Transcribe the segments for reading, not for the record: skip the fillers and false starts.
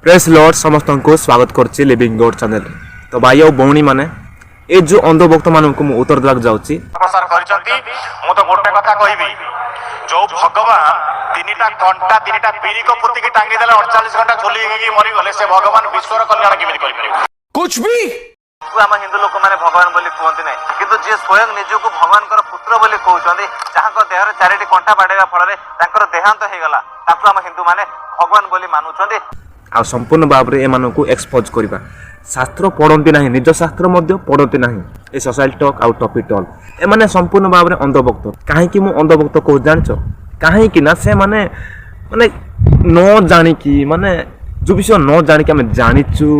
Press Lord समस्त को स्वागत करछि लिविंग गॉड चैनल। तो भाई और भौणी माने ए जो अंधभक्त मान को उत्तर देवाक जाउछि प्रसार करछंती मु तो गोटे कथा कहबी जो भगवान तीनटा कंटा तीनटा पीरी को पुती की टांगी देले 48 घंटा झोली के मरि गले से भगवान विश्वर कल्याण केमिति करि परिबे कुछ भी आम हिंदू लोक माने भगवान बोली कहते ना किंतु जे स्वयं निजको भगवान पुत्र बोली कहते जहाँ देहर चारिटी कंटा बाड़ेगा फल देहांत हो गला आम हिंदू माने भगवान बोली मानुछंती आ संपूर्ण भाव में एमान को एक्सपोज करवा। शास्त्र पढ़ती ना, निज शास्त्र पढ़ती ना, ये सोशल टॉक आउ टॉपिक टॉल एमाने संपूर्ण भाव में अंधभक्त। कहीं मु अंधभक्त कह जान कहीं ना से माने माने न जानिकी माने जो विषय न जानिकी आम जाचु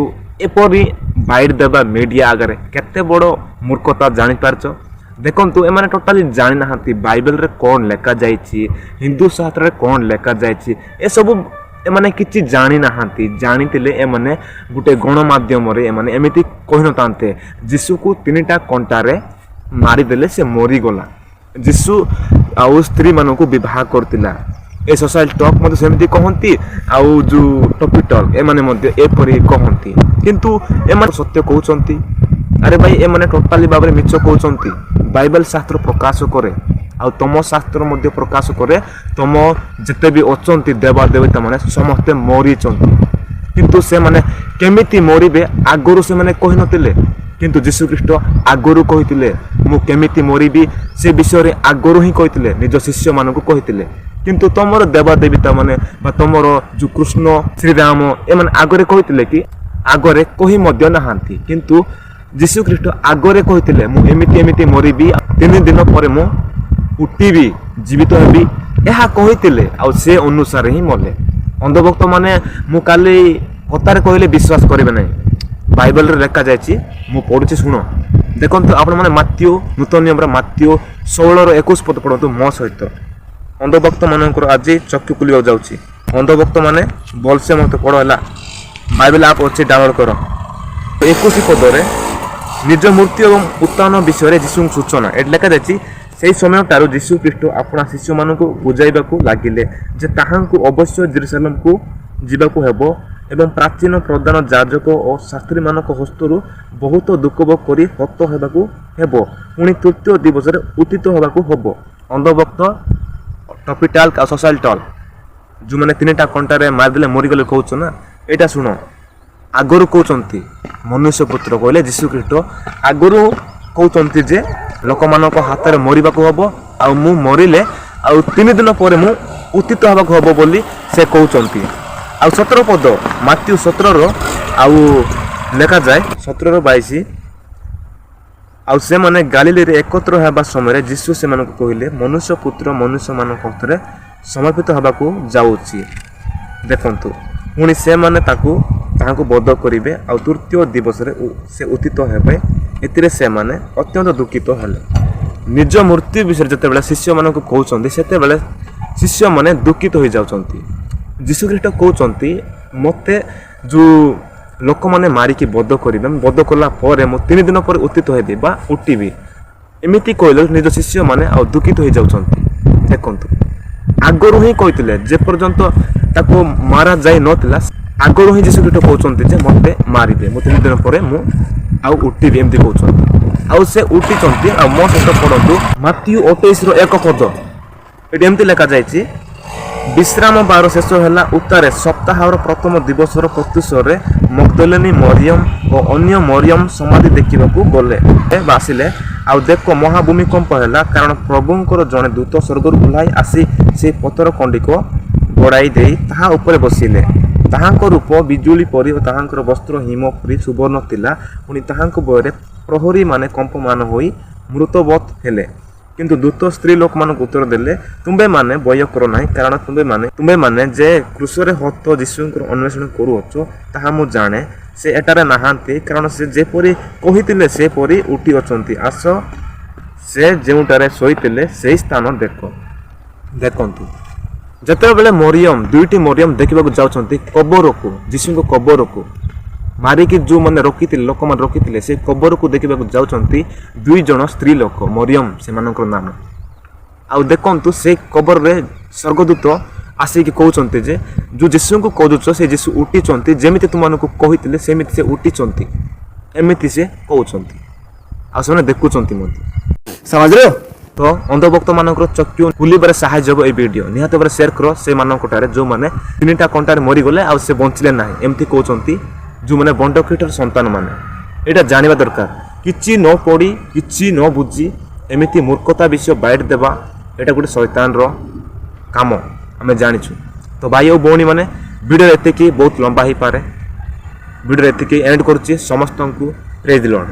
एपरी बाइट देवा मीडिया आगे केते बड़ मूर्खता जानी पारछ। देखंतु एमाने टोटाली जानि नाहांती बाइबल रे कौन लेखा जाइछि, हिंदू शास्त्र रे कौन लेखा जाइछि, ए सब एमाने किछि जानि नाहांती। जानितिले एमाने गुटे गणमाध्यम रे एमाने एमिति कहि नतांते जीसु को तीनटा कंटारे मारी देले से मरी गला। जीसु आउ स्त्री मानन को विवाह करतिला। ए सोशल टॉक मते सेमिति कहंती आउ जो टॉपिक टॉक एमाने मते एपरि कहंती, किंतु एमाने सत्य कहउचंती। अरे भाई एमाने टोटाली भाबरे मिछ कहउचंती। बाइबल शास्त्र प्रकाश करे आउ तम शास्त्र मध्य प्रकाश करे तम जते भी अचंती देवा देवता माने समस्ते मरी चंती, किंतु से माने केमिति मरिबे आगरु से माने कहि नतिले। किंतु जीशु ख्रीष्ट आगरु कहितिले मु केमिति मरिबी से विषय रे आगरु ही कहितिले, निज शिष्य मानकु कहितिले। किंतु तमर देवा देवता माने बा तमर जो कृष्ण श्री राम ए माने आगरे कहितिले कि आगरे कहि मध्य नाहांती, किंतु जीशु ख्रीष्ट आगरे कहितिले मु एमिति एमिति मरिबी 3 दिन पर मु उठिबी जीवित हेबी यह कहितिले आउ से अनुसार ही मले। अंधभक्त माने मु काली कतार कहले विश्वास करिवे नै। बाइबल रे लेखा जायछि मु पढुछि सुनो। देखंतु आपण माने माथ्यू नूतन नियम रे माथ्यू 16 रो 21 पद पढंतु मो सहित। अंधभक्त मानकर आज चक्षु खुलिया जाउछि। अंधभक्त माने बोलसे मते पढ होला। बाइबल आप अछि डाउनलोड करो। 21 पद रे निज मूर्ति एवं उत्थान विषय रे जीसु सूचना एट लेखा जायछि। से समय ठारू जीशु ख्रीष्ट अपना शिष्य मान को बुझाइबाकू लागिले जे ताहांकु अवश्य जेरुसलेम को जीवाकू हेबो एवं प्राचीन प्रधान याजक और शास्त्री मानक हस्तरु बहुत दुख भोग करी हत हेबाकू हेबो, पुणी तृतीय दिवस रे उत्थित हेबाकू हेबो। अंधभक्त टॉपिकल का सोशल टॉल जो माने तीनटा कंटारे मार देले मरी गले कहउछ ना, एटा सुनो। आगरु कहउचंती मनुष्य पुत्र कहले जीशु ख्रीष्ट आगरु कहउचंती जे लोक मानक हाथ में मरवाक हम आउ मु मरिले आउ 3 दिन पर मु उत्थित हवाक हम बोली से कहउचंती। आउ 17 पद माथ्यू 17 रो आउ लेखा जाए 17 रो 22 आउ से माने गालिली रे एकत्र हेबा समय जीशु से मानक कहिले मनुष्य पुत्र मनुष्य मानक हाथ में समर्पित हवाकू जाउछि। देखंतु पुणी से माने ताहाको बोध करिवे आउ तृतीय दिवस रे से उत्थित हेबे। एतिरे से माने अत्यंत दुखित हेले। निज मूर्ति विषय जतेबेले शिष्य मानक कहउचंती सेतेबेले शिष्य माने दुखित हो जाउचंती। जीशु ख्रीष्ट कहउचंती मते जो लोक माने मारी की बोध करिवे बोध कला परे मु 3 दिन पर उत्थित हेबी बा उठिबी एमिति कहले निज शिष्य माने आ दुखित हो जाउचंती। देखंतु आगरु ही कहितले जे पर्यंत ताको मारा जाय नथिला आगरु ही जीशु ख्रीष्ट कहउचंती जे मते मारी दे मु 3 दिन पर मु आउ उठिबी एमती कहउचंती। आउ से उठिचंती आ मो सहित पढंतु माथ्यू 28 रो 1 पद एटी एमती लेखा जायछि। विश्राम बार शेष होला उत्तारे सप्ताहर प्रथम दिवसर प्रत्युषर रे मगदलिनी मरियम और अन्य मरियम समाधि देखिबाकू गले बासिले आउ देखो महाभूमिकंप होला कारण प्रभुंकर जने दूत स्वर्गरु बुलाई आसी से पत्थर खंडिक गड़ाई देई ताहा ऊपर बसिले। ताहांक रूप बिजुली परी और ताहांकर वस्त्र हिम परी सुवर्ण तिला, पुणी ताहांक बयरे प्रहरी माने कंपमान होई मृतवत हेले। किंतु दूत स्त्री लोक मान उत्तर देले तुम्बे माने भय कर नाही कारण तुम्बे माने जे क्रूसरे हत जीशुंकर अन्वेषण करूअछ ताहा मु जाने से एटारे नाहांती कारण से जेपरी कहितिले से परी उठी अछंती। आस से जेउटारे सोइतिले सेही स्थान देखंतु। जते बेले मरियम दुईटी मरियम देखिबा जाउछंती कबर को जीशु को कबर को मारिकी जो मैंने रखिथिले लोक मैंने रखिथिले से कबर को देखिबा जाउछंती 2 जण स्त्री लोक मरियम से मानकर नाम। आउ देखंतु से कबर रे स्वर्गदूत ଆସିକି କହୁଛନ୍ତି ଯେ ଯେଉଁ ଯୀଶୁଙ୍କୁ କହୁଛ ସେ ଯୀଶୁ ଉଠିଛନ୍ତି, ଯେମିତି ତୁମମାନଙ୍କୁ କହିଥିଲେ ସେମିତି ସେ ଉଠିଛନ୍ତି, ଏମିତି ସେ କହୁଛନ୍ତି ଆଉ ସେମାନେ ଦେଖୁଛନ୍ତି ମଧ୍ୟ। समझ रहे हो? ତ ଅନ୍ଧଭକ୍ତମାନଙ୍କର ଚକ୍ଷୁ ଖୋଲିବାରେ ସାହାଯ୍ୟ ହେବ এই ଭିଡ଼ିଓ। ନିହାତି ଭାବରେ ସେୟାର କର ସେମାନଙ୍କଠାରେ ଯେଉଁମାନେ 3ଟା କଣ୍ଟାରେ ମରିଗଲେ ଆଉ ସେ ବଞ୍ଚିଲେ ନାହିଁ, ଏମିତି କହୁଛନ୍ତି ଯେଉଁମାନେ ବଣ୍ଡକୀଟର ସନ୍ତାନମାନେ। ଏଇଟା ଜାଣିବା ଦରକାର। କିଛି ନ ପଢ଼ି କିଛି ନ ବୁଝି ଏମିତି ମୂର୍ଖତା ବିଷୟ ବାଇଟ୍ ଦେବା ଏଇଟା ଗୋଟେ ଶୈତାନର କାମ, ଆମେ ଜାଣିଛୁ। ତ ଭାଇ ଓ ଭଉଣୀମାନେ, ଭିଡ଼ିଓ ଏତିକି ବହୁତ ଲମ୍ବା ହେଇପାରେ, ଭିଡ଼ିଓ ଏତିକି ଏଣ୍ଡ କରୁଛି। ସମସ୍ତଙ୍କୁ ପ୍ରେଜ୍ ଦି ଲର୍ଡ।